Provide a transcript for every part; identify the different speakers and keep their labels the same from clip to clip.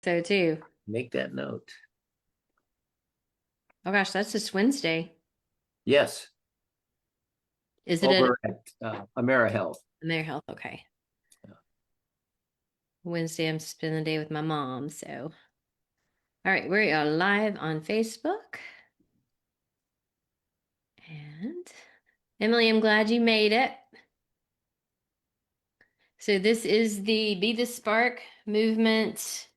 Speaker 1: So too.
Speaker 2: Make that note.
Speaker 1: Oh gosh, that's just Wednesday.
Speaker 2: Yes,
Speaker 1: Is it at
Speaker 2: over at AmeriHealth.
Speaker 1: their health? Okay. Wednesday, I'm spending the day with my mom. So, all right, we are live on Facebook. And Emily, I'm glad you made it. So, this is the Be the Spark movement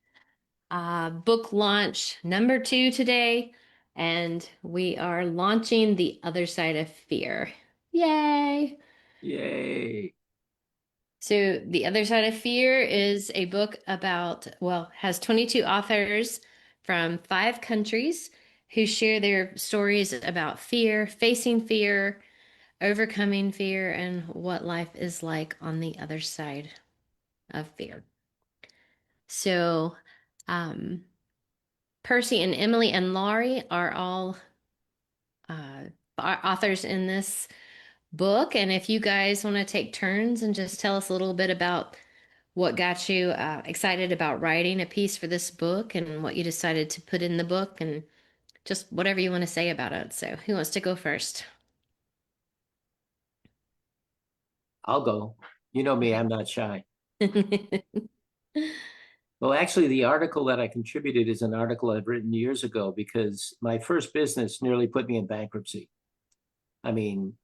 Speaker 1: book launch number 2 today. And we are launching The Other Side of Fear. Yay!
Speaker 2: Yay.
Speaker 1: So, The Other Side of Fear is a book about, well, has 22 authors from 5 countries who share their stories about fear, facing fear, overcoming fear, and what life is like on the other side of fear. So, um, Percy and Emily and Laurie are all uh, authors in this book. And if you guys want to take turns and just tell us a little bit about what got you excited about writing a piece for this book and what you decided to put in the book and just whatever you want to say about it. So, who wants to go first?
Speaker 2: I'll go. You know me,
Speaker 1: Okay.
Speaker 2: I'm not shy. Well, actually, the article that I contributed is an article I've written years ago because my first business nearly put me in bankruptcy. I mean,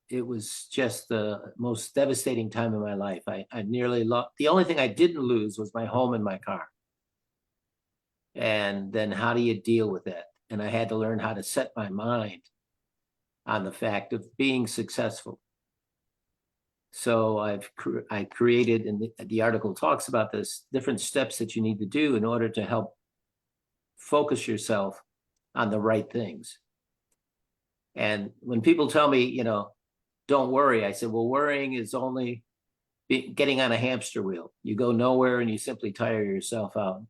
Speaker 2: it was just the most devastating time in my life. I nearly lost. The only thing I didn't lose was my home and my car. And then how do you deal with that? And I had to learn how to set my mind on the fact of being successful. So I created, and the article talks about this, different steps that you need to do in order to help focus yourself on the right things. And when people tell me, don't worry, I said, well, worrying is only getting on a hamster wheel. You go nowhere and you simply tire yourself out.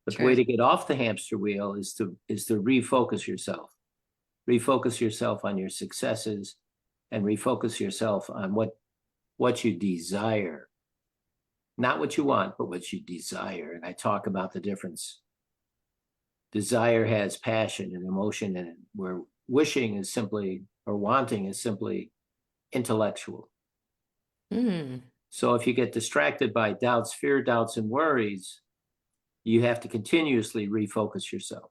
Speaker 2: But the way
Speaker 1: True.
Speaker 2: to get off the hamster wheel is to refocus yourself. Refocus yourself on your successes and refocus yourself on what you desire. Not what you want, but what you desire. And I talk about the difference. Desire has passion and emotion in it, where wishing is simply, or wanting is simply intellectual.
Speaker 1: Hmm.
Speaker 2: So if you get distracted by doubts, fear, doubts, and worries, you have to continuously refocus yourself.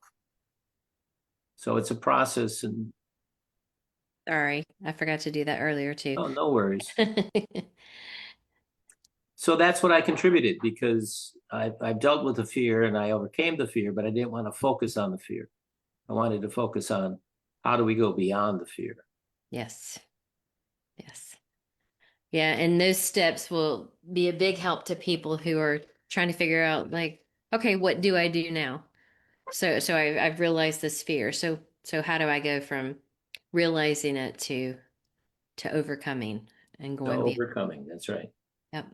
Speaker 2: So it's a process, and
Speaker 1: Sorry, I forgot to do that earlier too.
Speaker 2: oh, no worries. So that's what I contributed because I've dealt with the fear and I overcame the fear, but I didn't want to focus on the fear. I wanted to focus on how do we go beyond the fear.
Speaker 1: Yes. Yes. Yeah, and those steps will be a big help to people who are trying to figure out like, okay, what do I do now? So I've realized this fear. So how do I go from realizing it to overcoming and
Speaker 2: To
Speaker 1: going beyond?
Speaker 2: overcoming. That's right.
Speaker 1: Yep.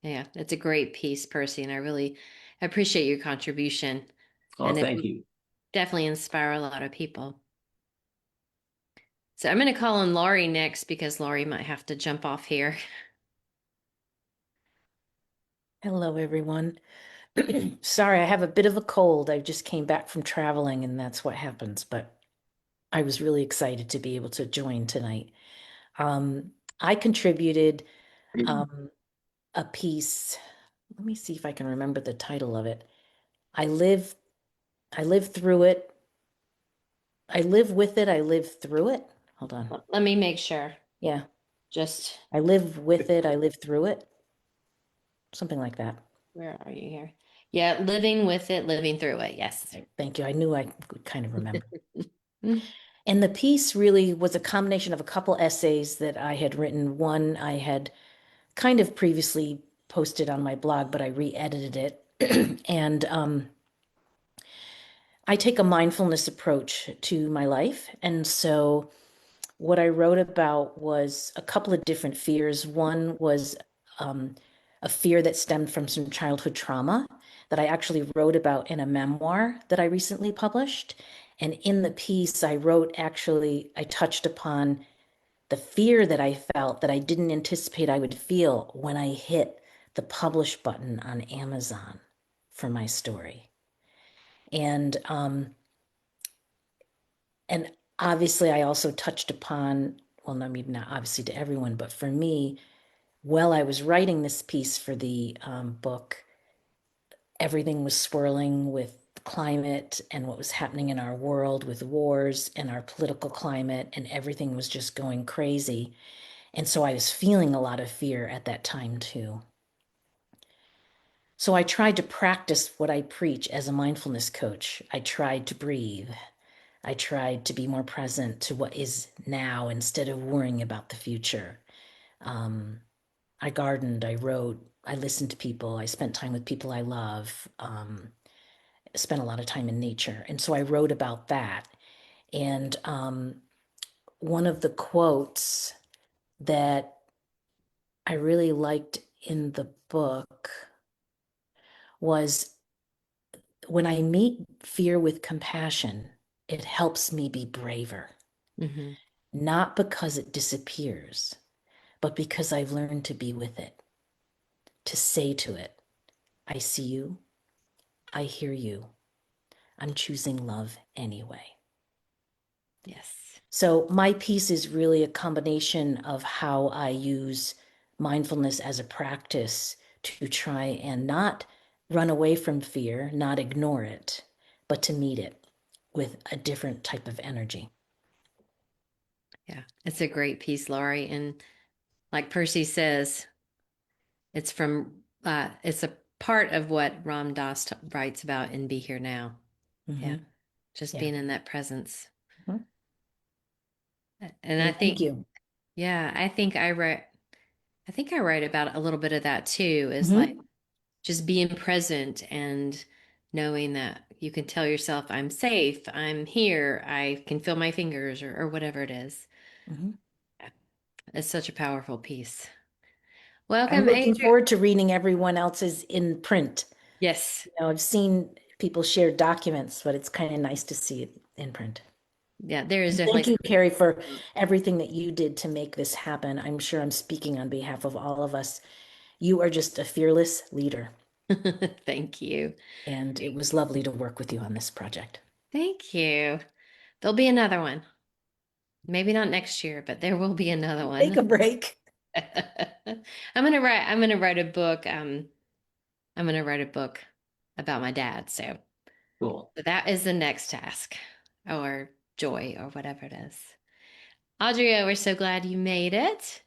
Speaker 1: Yeah, it's a great piece, Percy, and I really appreciate your contribution.
Speaker 2: Oh,
Speaker 1: And it
Speaker 2: thank
Speaker 1: will
Speaker 2: you.
Speaker 1: definitely inspire a lot of people. So I'm going to call on Laurie next because Laurie might have to jump off here.
Speaker 3: Hello, everyone. Sorry, I have a bit of a cold. I just came back from traveling, and that's what happens. But I was really excited to be able to join tonight. I contributed um, a piece. Let me see if I can remember the title of it. I live, I live through it. I live with it. I live through it. Hold on.
Speaker 1: Let me make sure.
Speaker 3: Yeah,
Speaker 1: Just
Speaker 3: I live with it. I live through it. Something like that.
Speaker 1: where are you here? Yeah, living with it, living through it. Yes.
Speaker 3: Thank you. I knew I could kind of remember. And the piece really was a combination of a couple essays that I had written. One I had kind of previously posted on my blog, but I re-edited it. And I take a mindfulness approach to my life. And so what I wrote about was a couple of different fears. One was um, a fear that stemmed from some childhood trauma that I actually wrote about in a memoir that I recently published. And in the piece, I wrote actually, I touched upon the fear that I felt that I didn't anticipate I would feel when I hit the publish button on Amazon for my story. And obviously I also touched upon, well, no, maybe not obviously to everyone, but for me, while I was writing this piece for the book, everything was swirling with climate and what was happening in our world with wars and our political climate, and everything was just going crazy. And so I was feeling a lot of fear at that time too. So I tried to practice what I preach as a mindfulness coach. I tried to breathe. I tried to be more present to what is now instead of worrying about the future. I gardened, I wrote, I listened to people, I spent time with people I love, spent a lot of time in nature. And so I wrote about that. And one of the quotes that I really liked in the book was, when I meet fear with compassion, it helps me be braver,
Speaker 1: Hmm.
Speaker 3: not because it disappears, but because I've learned to be with it, to say to it, I see you, I hear you, I'm choosing love anyway.
Speaker 1: Yes.
Speaker 3: So my piece is really a combination of how I use mindfulness as a practice to try and not run away from fear, not ignore it, but to meet it with a different type of energy.
Speaker 1: Yeah. It's a great piece, Laurie. And like Percy says, it's a part of what Ram Dass writes about in Be Here Now. Yeah.
Speaker 3: Mhm.
Speaker 1: Just
Speaker 3: Yeah.
Speaker 1: being in that presence.
Speaker 3: Mhm.
Speaker 1: And I
Speaker 3: Well, thank
Speaker 1: think,
Speaker 3: you.
Speaker 1: yeah, I think I write about a little bit of that too, is like
Speaker 3: Mhm.
Speaker 1: just being present and knowing that you can tell yourself, I'm safe, I'm here, I can feel my fingers, or whatever it is.
Speaker 3: Mhm.
Speaker 1: It's such a powerful piece.
Speaker 3: I'm
Speaker 1: Welcome,
Speaker 3: looking
Speaker 1: Adrian.
Speaker 3: forward to reading everyone else's in print.
Speaker 1: Yes.
Speaker 3: You know, I've seen people share documents, but it's kind of nice to see it in print.
Speaker 1: Yeah, there is
Speaker 3: And thank
Speaker 1: definitely
Speaker 3: you, Carrie, for everything that you did to make this happen. I'm sure I'm speaking on behalf of all of us. You are just a fearless leader,
Speaker 1: some. Thank you.
Speaker 3: and it was lovely to work with you on this project.
Speaker 1: Thank you. There'll be another one. Maybe not next year, but there will be another
Speaker 3: Take a
Speaker 1: one.
Speaker 3: break.
Speaker 1: I'm gonna write a book. I'm gonna write a book about my dad. So
Speaker 2: Cool.
Speaker 1: that is the next task, or joy, or whatever it is. Audrey, we're so glad you made it.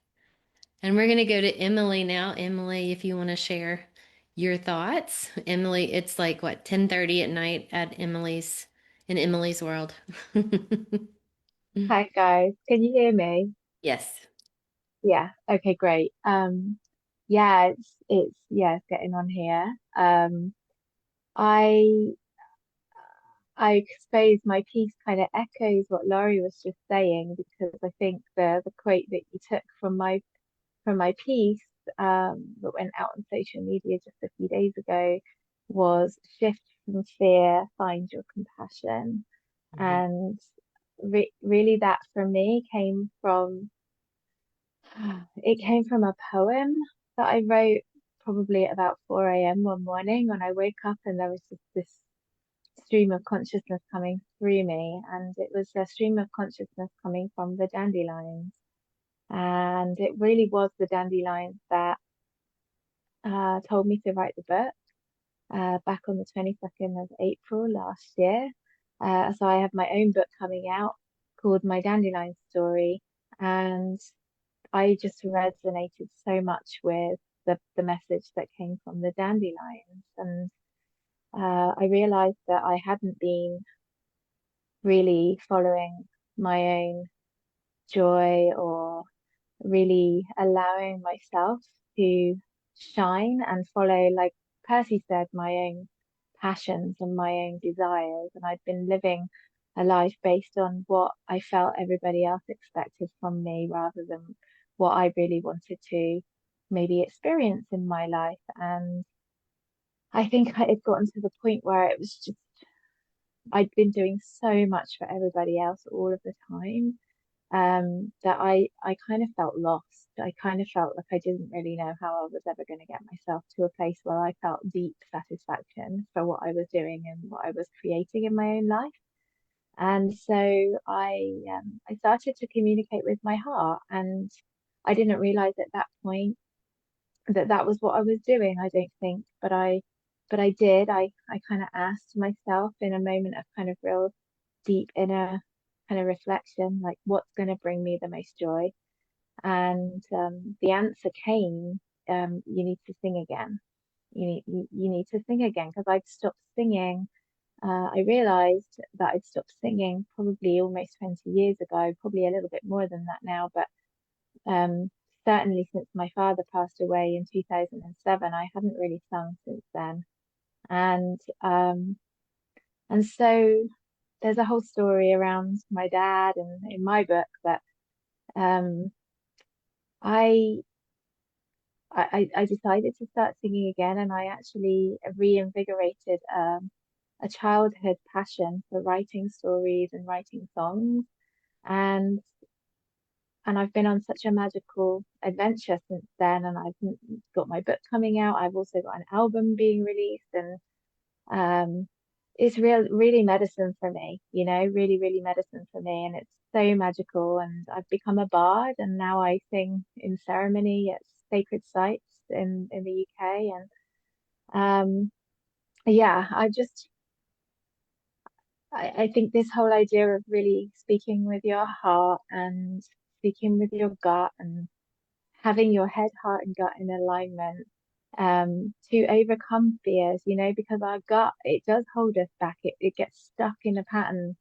Speaker 1: And we're gonna go to Emily now. Emily, if you want to share your thoughts. Emily, it's like what, 10:30 at night at in Emily's world.
Speaker 4: Hi guys, can you hear me?
Speaker 1: Yes.
Speaker 4: Yeah, okay, great. Yeah, it's getting on here. I I suppose my piece kind of echoes what Laurie was just saying, because I think the quote that you took from my piece that went out on social media just a few days ago was shift from fear, find your compassion.
Speaker 1: Mhm.
Speaker 4: And really that for me came from a poem that I wrote probably at about 4 a.m. one morning when I woke up, and there was just this stream of consciousness coming through me, and it was a stream of consciousness coming from the dandelions. And it really was the dandelions that told me to write the book back on the 22nd of April last year. So I have my own book coming out called My Dandelion Story, and I just resonated so much with the message that came from the dandelions. And I realized that I hadn't been really following my own joy, or really allowing myself to shine and follow, like Percy said, my own passions and my own desires. And I'd been living a life based on what I felt everybody else expected from me, rather than what I really wanted to maybe experience in my life. And I think it had gotten to the point where it was just, I'd been doing so much for everybody else all of the time, that I kind of felt lost. I kind of felt like I didn't really know how I was ever going to get myself to a place where I felt deep satisfaction for what I was doing and what I was creating in my own life. And so I started to communicate with my heart, and I didn't realize at that point that that was what I was doing, I don't think, but I did. I kind of asked myself in a moment of kind of real deep inner kind of reflection, like what's going to bring me the most joy? And the answer came, you need to sing again. You need to sing again, because I'd stopped singing. I realized that I'd stopped singing probably almost 20 years ago, probably a little bit more than that now, but um, certainly since my father passed away in 2007, I hadn't really sung since then. And and so there's a whole story around my dad and in my book, but um, I I decided to start singing again, and I actually reinvigorated a childhood passion for writing stories and writing songs. And I've been on such a magical adventure since then. And I've got my book coming out. I've also got an album being released, and it's really medicine for me, you know, really, really medicine for me. And it's so magical. And I've become a bard, and now I sing in ceremony at sacred sites in the UK. And yeah, I think this whole idea of really speaking with your heart and speaking with your gut and having your head, heart, and gut in alignment, to overcome fears, you know, because our gut, it does hold us back. It gets stuck in a pattern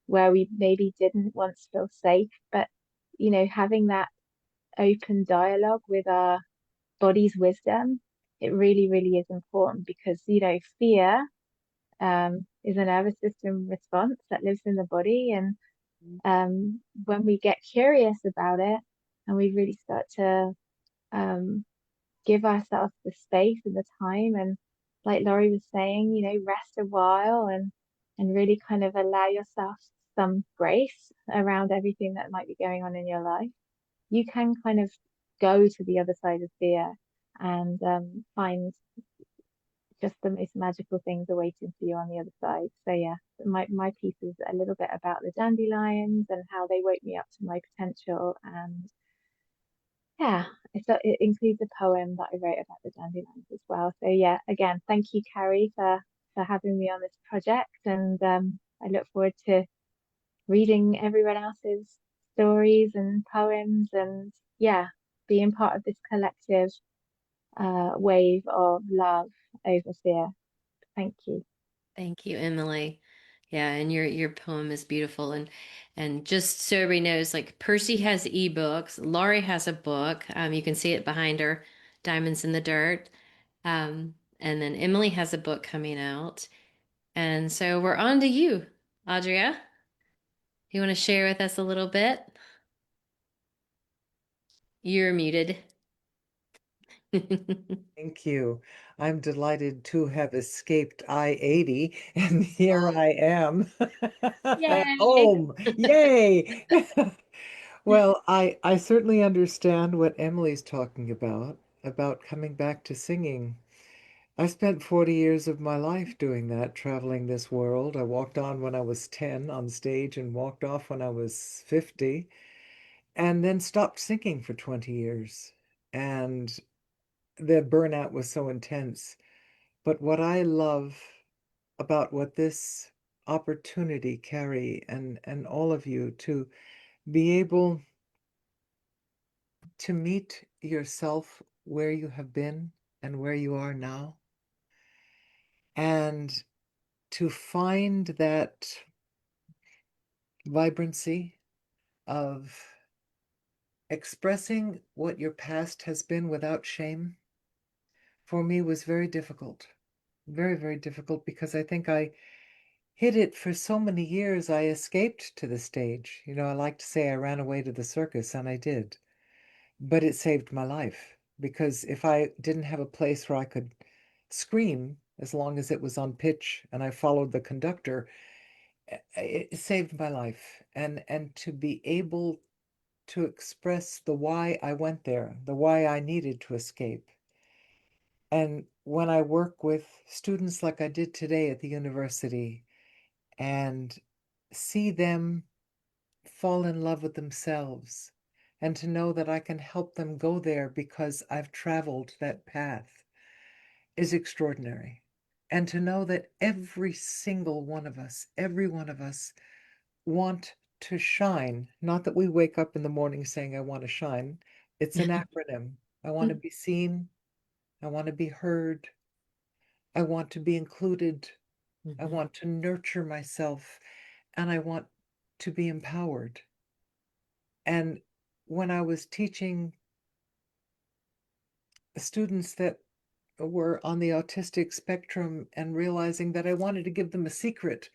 Speaker 4: where we maybe didn't once feel safe. But, you know, having that open dialogue with our body's wisdom, it really, really is important, because, you know, fear is a nervous system response that lives in the body. And when we get curious about it and we really start to um, give ourselves the space and the time, and like Laurie was saying, you know, rest a while and really kind of allow yourself some grace around everything that might be going on in your life, you can kind of go to the other side of fear and find just the most magical things awaiting for you on the other side. So yeah, my piece is a little bit about the dandelions and how they woke me up to my potential. And yeah, it includes a poem that I wrote about the dandelions as well. So yeah, again, thank you, Carrie, for having me on this project. And I look forward to reading everyone else's stories and poems, and yeah, being part of this collective wave of love over fear. Thank you.
Speaker 1: Thank you, Emily. Yeah, and your poem is beautiful. And just so everybody knows, like Percy has ebooks, Laurie has a book. You can see it behind her, Diamonds in the Dirt. And then Emily has a book coming out. And so we're on to you, Audria. You want to share with us a little bit? You're muted.
Speaker 5: Thank you. I'm delighted to have escaped I-80, and here I am at
Speaker 1: Yay!
Speaker 5: home. Yay! Well, I certainly understand what Emily's talking about coming back to singing. I spent 40 years of my life doing that, traveling this world. I walked on when I was 10 on stage and walked off when I was 50, and then stopped singing for 20 years. And the burnout was so intense. But what I love about what this opportunity, Carrie, and all of you, to be able to meet yourself where you have been and where you are now, and to find that vibrancy of expressing what your past has been without shame, for me was very difficult. Very, very difficult, because I think I hid it for so many years. I escaped to the stage. You know, I like to say I ran away to the circus, and I did. But it saved my life, because if I didn't have a place where I could scream, as long as it was on pitch and I followed the conductor, it saved my life. And to be able to express the why I went there, the why I needed to escape. And when I work with students like I did today at the university and see them fall in love with themselves and to know that I can help them go there because I've traveled that path is extraordinary. And to know that every single one of us, every one of us want to shine, not that we wake up in the morning saying, I want to shine. It's an acronym. I want to be seen. I want to be heard. I want to be included. I
Speaker 3: Mhm.
Speaker 5: want to nurture myself and I want to be empowered. And when I was teaching students that were on the autistic spectrum and realizing that I wanted to give them a secret,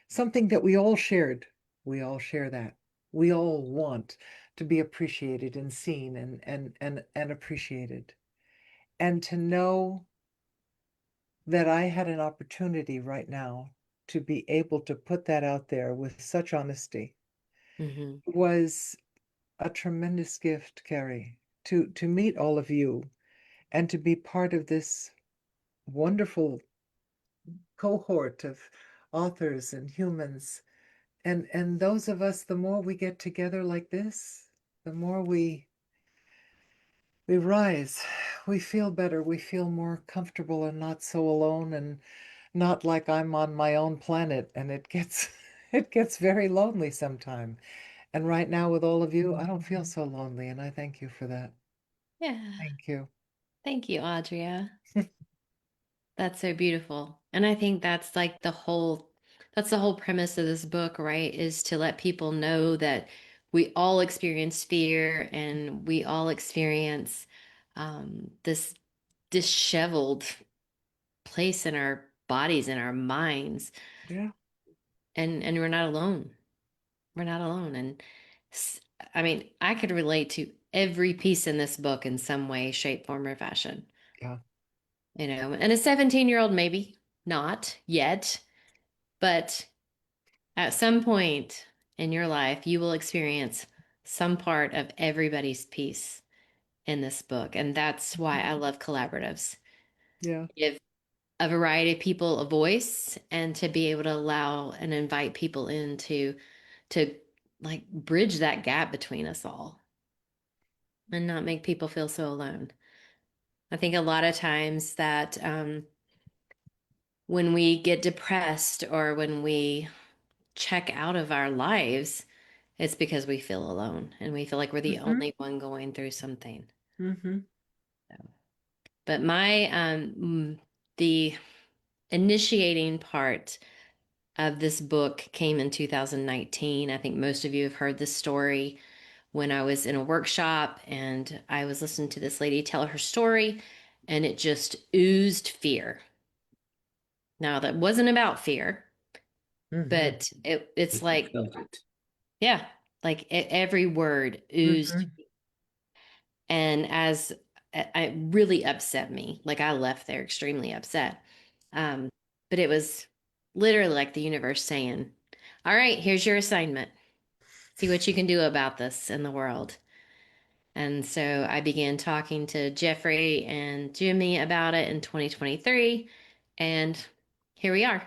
Speaker 5: something that we all shared. We all share that. We all want to be appreciated and seen and appreciated. And to know that I had an opportunity right now to be able to put that out there with such honesty
Speaker 3: Mhm.
Speaker 5: was a tremendous gift, Carrie, to meet all of you and to be part of this wonderful cohort of authors and humans. And those of us, the more we get together like this, the more we rise, we feel better, we feel more comfortable and not so alone and not like I'm on my own planet and it gets it gets very lonely sometime. And right now with all of you, I don't feel so lonely and I thank you for that.
Speaker 1: Yeah.
Speaker 5: Thank you.
Speaker 1: Thank you, Audria. That's so beautiful. And I think that's the whole premise of this book, right? Is to let people know that we all experience fear and we all experience this disheveled place in our bodies and our minds.
Speaker 5: Yeah.
Speaker 1: And we're not alone. We're not alone. And s- I mean, I could relate to every piece in this book in some way, shape, form, or fashion.
Speaker 5: Yeah.
Speaker 1: And a 17-year-old, maybe not yet, but at some point in your life, you will experience some part of everybody's piece in this book. And that's why I love collaboratives.
Speaker 5: Yeah.
Speaker 1: Give a variety of people a voice and to be able to allow and invite people in to like bridge that gap between us all and not make people feel so alone. I think a lot of times that when we get depressed or when we check out of our lives, it's because we feel alone and we feel like we're the
Speaker 5: Mm-hmm.
Speaker 1: only one going through something.
Speaker 5: Mm-hmm.
Speaker 1: But the initiating part of this book came in 2019. I think most of you have heard this story when I was in a workshop and I was listening to this lady tell her story and it just oozed fear. Now, that wasn't about fear,
Speaker 5: Mm-hmm.
Speaker 1: but it's
Speaker 2: I
Speaker 1: like,
Speaker 2: felt it.
Speaker 1: yeah, like every word oozed.
Speaker 5: Mm-hmm.
Speaker 1: And as it really upset me, like I left there extremely upset. Um, but it was literally like the universe saying, all right, here's your assignment. See what you can do about this in the world. And so I began talking to Jeffrey and Jimmy about it in 2023. And here we are.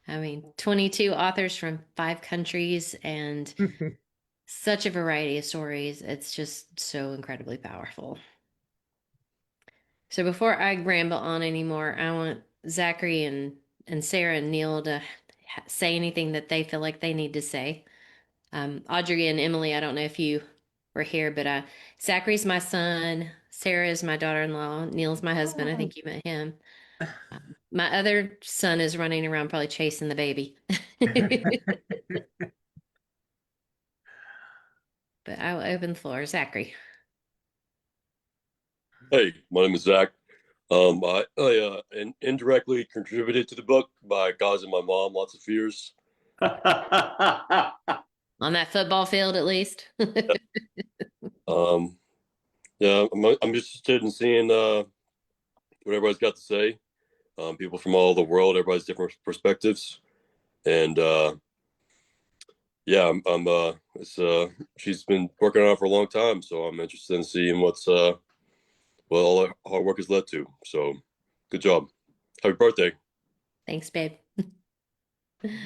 Speaker 1: I mean, 22 authors from 5 countries and such a variety of stories. It's just so incredibly powerful. So before I ramble on anymore, I want Zachary and Sarah and Neil to say anything that they feel like they need to say. Audrey and Emily, I don't know if you were here, but Zachary's my son. Sarah is my daughter-in-law. Neil's my husband. I
Speaker 5: Oh.
Speaker 1: think you met him. My other son is running around probably chasing the baby. But I will open the floor. Zachary.
Speaker 6: Hey, my name is Zach. I indirectly contributed to the book by causing my mom lots of fears.
Speaker 1: On that football field, at least.
Speaker 6: Um, yeah, I'm interested in seeing what everybody's got to say. People from all over the world, everybody's different perspectives, and yeah, it's she's been working on it for a long time, so I'm interested in seeing what all her hard work has led to. So, good job. Happy birthday.
Speaker 1: Thanks, babe.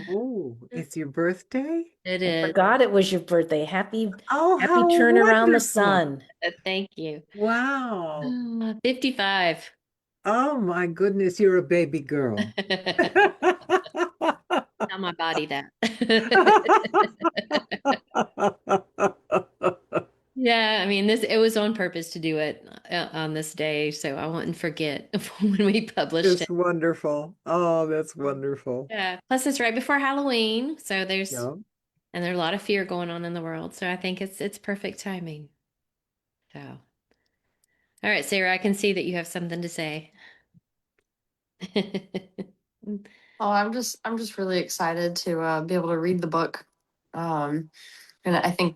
Speaker 5: Oh, it's your birthday?
Speaker 1: It
Speaker 3: I
Speaker 1: is.
Speaker 3: forgot it was your birthday. Happy,
Speaker 5: Oh,
Speaker 3: happy
Speaker 5: how
Speaker 3: turn around the
Speaker 5: wonderful.
Speaker 3: sun.
Speaker 1: Thank you.
Speaker 5: Wow.
Speaker 1: 55.
Speaker 5: Oh my goodness, you're a baby girl.
Speaker 1: Tell my body that. Yeah, I mean, it was on purpose to do it on this day, so I wouldn't forget when we published
Speaker 5: It's
Speaker 1: it.
Speaker 5: wonderful. Oh, that's wonderful.
Speaker 1: Yeah. Plus, it's right before Halloween, so
Speaker 5: Yeah.
Speaker 1: there's a lot of fear going on in the world. So I think it's perfect timing. So, all right, Sarah, I can see that you have something to say.
Speaker 7: Oh, I'm just really excited to be able to read the book. Um, and I think,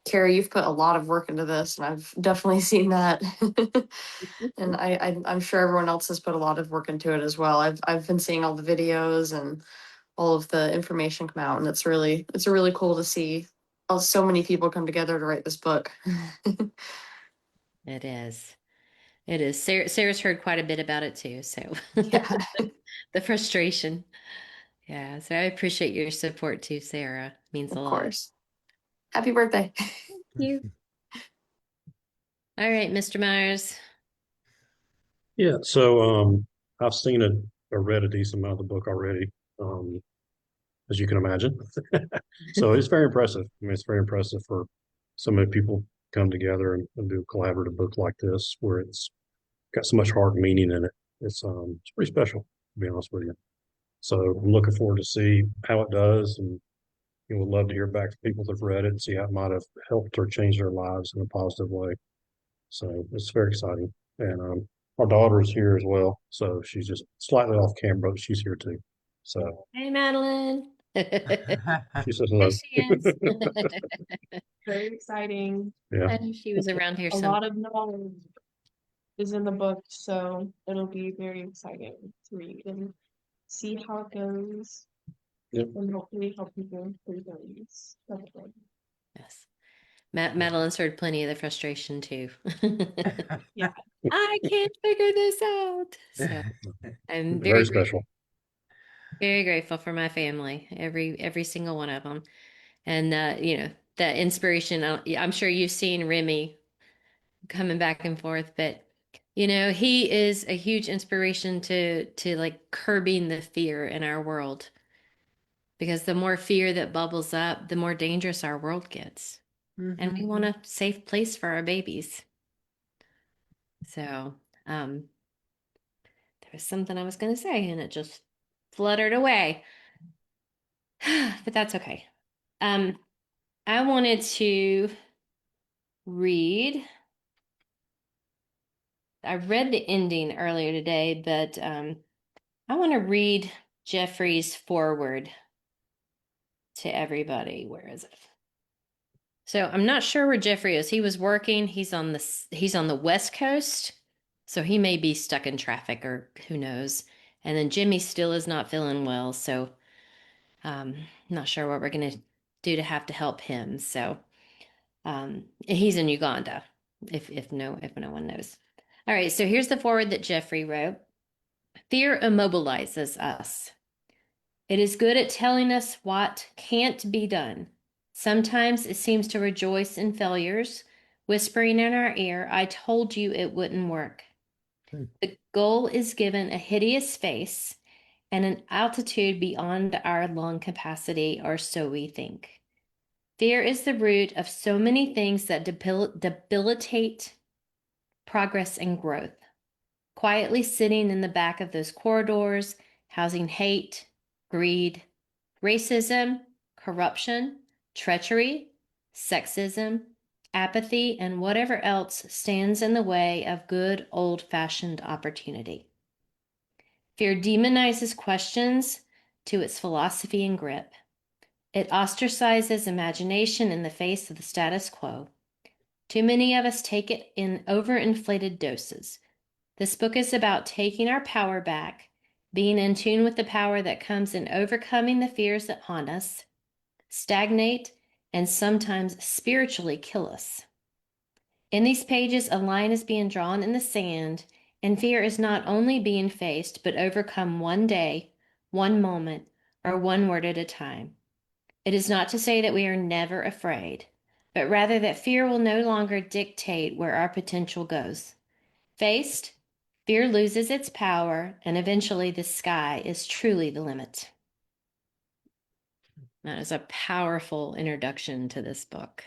Speaker 7: Carrie, you've put a lot of work into this, and I've definitely seen that. And I'm sure everyone else has put a lot of work into it as well. I've been seeing all the videos and all of the information come out, and it's really cool to see so many people come together to write this book.
Speaker 1: It is. It is. Sarah's heard quite a bit about it too, so
Speaker 7: Yeah,
Speaker 1: the frustration. Yeah, so I appreciate your support too, Sarah. Means a
Speaker 7: of
Speaker 1: lot.
Speaker 7: course. Happy birthday.
Speaker 1: Thank you. All right, Mr. Myers.
Speaker 8: Yeah, so I've seen it or read a decent amount of the book already, um, as you can imagine. So it's very impressive. I mean, it's very impressive for so many people come together and do a collaborative book like this, where it's got so much heart and meaning in it. It's pretty special, to be honest with you. So I'm looking forward to see how it does, and would love to hear back from people that've read it and see how it might have helped or changed their lives in a positive way. So it's very exciting. And our daughter is here as well. So she's just slightly off camera, but she's here too. So
Speaker 1: Hey, Madeline.
Speaker 8: she says
Speaker 1: There
Speaker 8: hello.
Speaker 1: she is.
Speaker 9: Very exciting.
Speaker 8: Yeah.
Speaker 1: I knew she was around here
Speaker 9: A
Speaker 1: somewhere.
Speaker 9: lot of knowledge is in the book, so it'll be very exciting to read and see how it goes.
Speaker 8: Yep.
Speaker 9: And hopefully help people through those.
Speaker 1: Yes. Madeline's heard plenty of the frustration too.
Speaker 9: Yeah.
Speaker 1: I can't figure this out. So I'm
Speaker 8: Very special.
Speaker 1: very grateful for my family, every single one of them. And that inspiration, I'm sure you've seen Remy coming back and forth, but he is a huge inspiration to like curbing the fear in our world. Because the more fear that bubbles up, the more dangerous our world gets. And we want a safe place for our babies. So, there was something I was going to say and it just fluttered away. But that's okay. I wanted to read. I read the ending earlier today, but I want to read Jeffrey's foreword to everybody. Where is it? So I'm not sure where Jeffrey is. He was working. He's on the West Coast, so he may be stuck in traffic or who knows. And then Jimmy still is not feeling well, so not sure what we're gonna do to have to help him. So he's in Uganda, if no one knows. All right, so here's the foreword that Jeffrey wrote. Fear immobilizes us. It is good at telling us what can't be done. Sometimes it seems to rejoice in failures, whispering in our ear, I told you it wouldn't work. The goal is given a hideous face and an altitude beyond our lung capacity, or so we think. Fear is the root of so many things that debilitate progress and growth. Quietly sitting in the back of those corridors, housing hate, greed, racism, corruption, treachery, sexism, apathy, and whatever else stands in the way of good old-fashioned opportunity. Fear demonizes questions to its philosophy and grip. It ostracizes imagination in the face of the status quo. Too many of us take it in overinflated doses. This book is about taking our power back, being in tune with the power that comes in overcoming the fears that haunt us, stagnate, and sometimes spiritually kill us. In these pages, a line is being drawn in the sand, and fear is not only being faced, but overcome one day, one moment, or one word at a time. It is not to say that we are never afraid, but rather that fear will no longer dictate where our potential goes. Faced, fear loses its power, and eventually the sky is truly the limit. That is a powerful introduction to this book.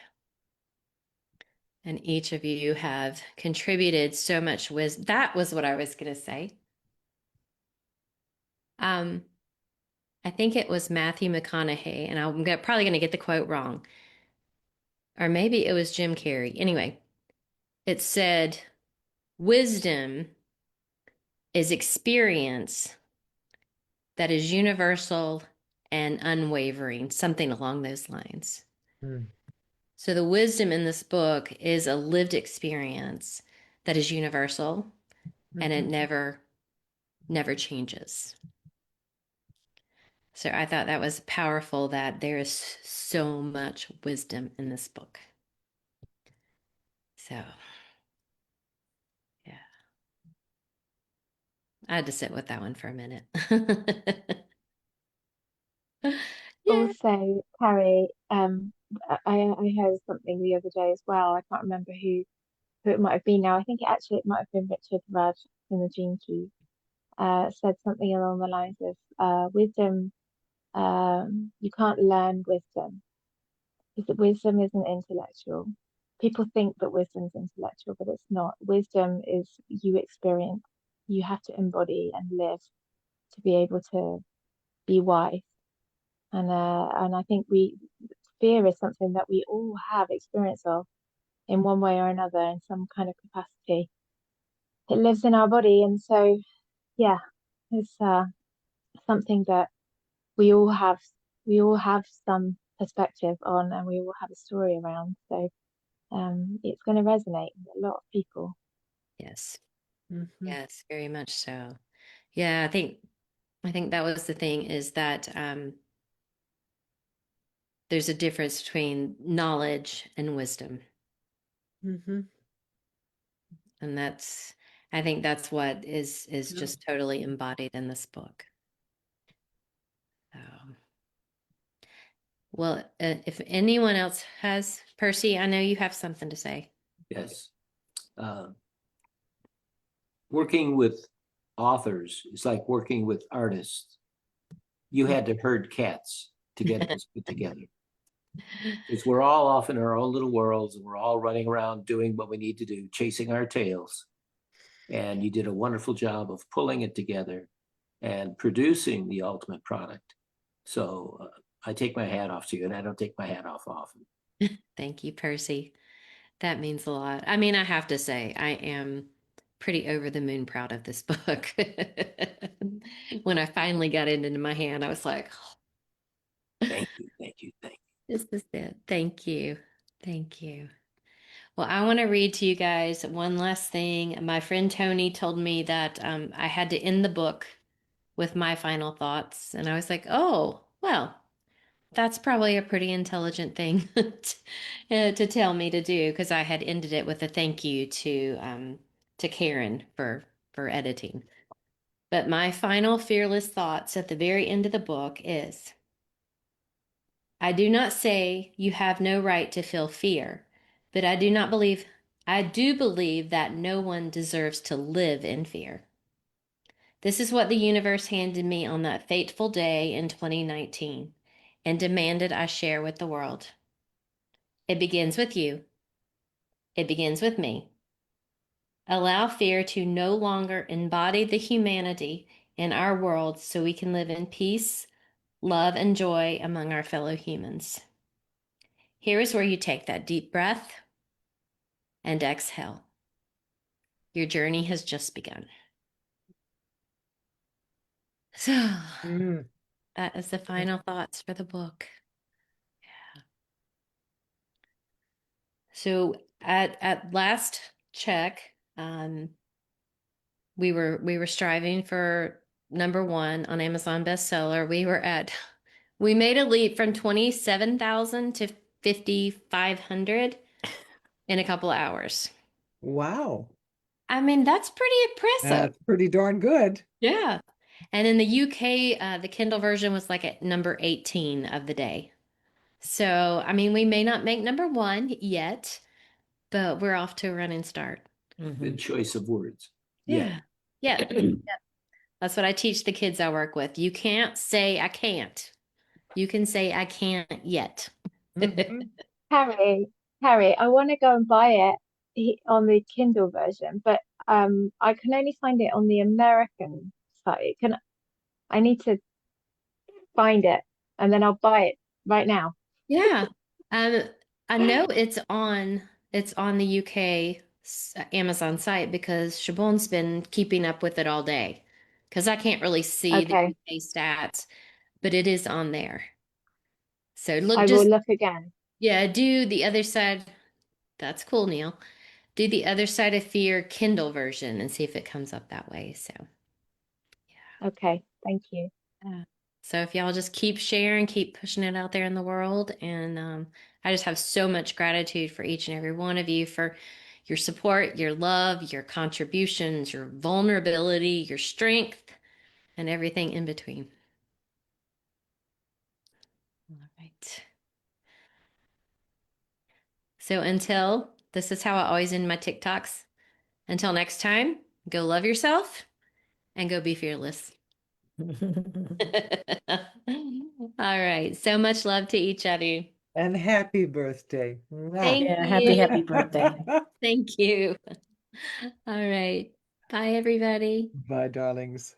Speaker 1: And each of you have contributed so much wisdom. That was what I was going to say. I think it was Matthew McConaughey, and I'm probably going to get the quote wrong. Or maybe it was Jim Carrey. Anyway, it said, wisdom is experience that is universal and unwavering, something along those lines.
Speaker 5: Mm.
Speaker 1: So the wisdom in this book is a lived experience that is universal and it never changes. So I thought that was powerful that there is so much wisdom in this book. So, yeah. I had to sit with that one for a minute. Yeah.
Speaker 4: Also, Carrie, I heard something the other day as well. I can't remember who it might have been now. I think it might have been Richard Rudd in the Gene Keys. Said something along the lines of wisdom. You can't learn wisdom because wisdom isn't intellectual. People think that wisdom's intellectual, but it's not. Wisdom is you experience. You have to embody and live to be able to be wise. And I think fear is something that we all have experience of in one way or another in some kind of capacity. It lives in our body, and so yeah, it's something that we all have some perspective on, and we all have a story around. So it's going to resonate with a lot of people.
Speaker 1: Yes.
Speaker 5: Mm-hmm.
Speaker 1: Yes, very much so. Yeah, I think that was the thing is that there's a difference between knowledge and wisdom.
Speaker 5: Mm-hmm.
Speaker 1: And I think that's what is
Speaker 5: Yeah.
Speaker 1: just totally embodied in this book. So, well, if anyone else has, Percy, I know you have something to say.
Speaker 2: Yes. Working with authors is like working with artists. You had to herd cats to get this put together. Because we're all off in our own little worlds and we're all running around doing what we need to do, chasing our tails. And you did a wonderful job of pulling it together and producing the ultimate product. So I take my hat off to you, and I don't take my hat off often.
Speaker 1: Thank you, Percy. That means a lot. I mean, I have to say, I am pretty over the moon proud of this book. When I finally got it into my hand, I was like,
Speaker 2: Thank you, thank you, thank you.
Speaker 1: this is it. Thank you. Thank you. Well, I want to read to you guys one last thing. My friend Tony told me that I had to end the book with my final thoughts. And I was like, oh, well, that's probably a pretty intelligent thing to tell me to do because I had ended it with a thank you to Karen for editing. But my final fearless thoughts at the very end of the book is, I do not say you have no right to feel fear, but I do believe that no one deserves to live in fear. This is what the universe handed me on that fateful day in 2019 and demanded I share with the world. It begins with you. It begins with me. Allow fear to no longer embody the humanity in our world so we can live in peace, love, and joy among our fellow humans. Here is where you take that deep breath and exhale. Your journey has just begun. So that is the final thoughts for the book. Yeah. So at last check, we were striving for #1 on Amazon bestseller. We made a leap from 27,000 to 5,500 in a couple of hours.
Speaker 5: Wow.
Speaker 1: I mean, that's pretty impressive.
Speaker 5: That's pretty darn good.
Speaker 1: Yeah. And in the UK, the Kindle version was like at number 18 of the day. So, I mean, we may not make number one yet, but we're off to a running start.
Speaker 2: Good choice of words.
Speaker 1: Yeah. Yeah. Yeah. That's what I teach the kids I work with. You can't say I can't. You can say I can't yet.
Speaker 5: Mhm.
Speaker 4: Harry, I want to go and buy it on the Kindle version, but I can only find it on the American site. I need to find it and then I'll buy it right now.
Speaker 1: Yeah. Um, I know it's on the UK Amazon site because Siobhan's been keeping up with it all day. Because I can't really see the
Speaker 4: Okay,
Speaker 1: UK stats, but it is on there. So
Speaker 4: I
Speaker 1: look,
Speaker 4: will
Speaker 1: just
Speaker 4: look again.
Speaker 1: yeah, do the other side. That's cool, Neil. Do the other side of fear Kindle version and see if it comes up that way. So
Speaker 4: Okay, thank you.
Speaker 1: yeah. So if y'all just keep sharing, keep pushing it out there in the world, and I just have so much gratitude for each and every one of you for your support, your love, your contributions, your vulnerability, your strength, and everything in between. All right. So this is how I always end my TikToks. Until next time, go love yourself and go be fearless. All right. So much love to each other.
Speaker 5: And happy birthday. Mwah.
Speaker 1: Thank
Speaker 3: Yeah,
Speaker 1: you.
Speaker 3: happy birthday.
Speaker 1: Thank you. All right. Bye, everybody.
Speaker 5: Bye, darlings.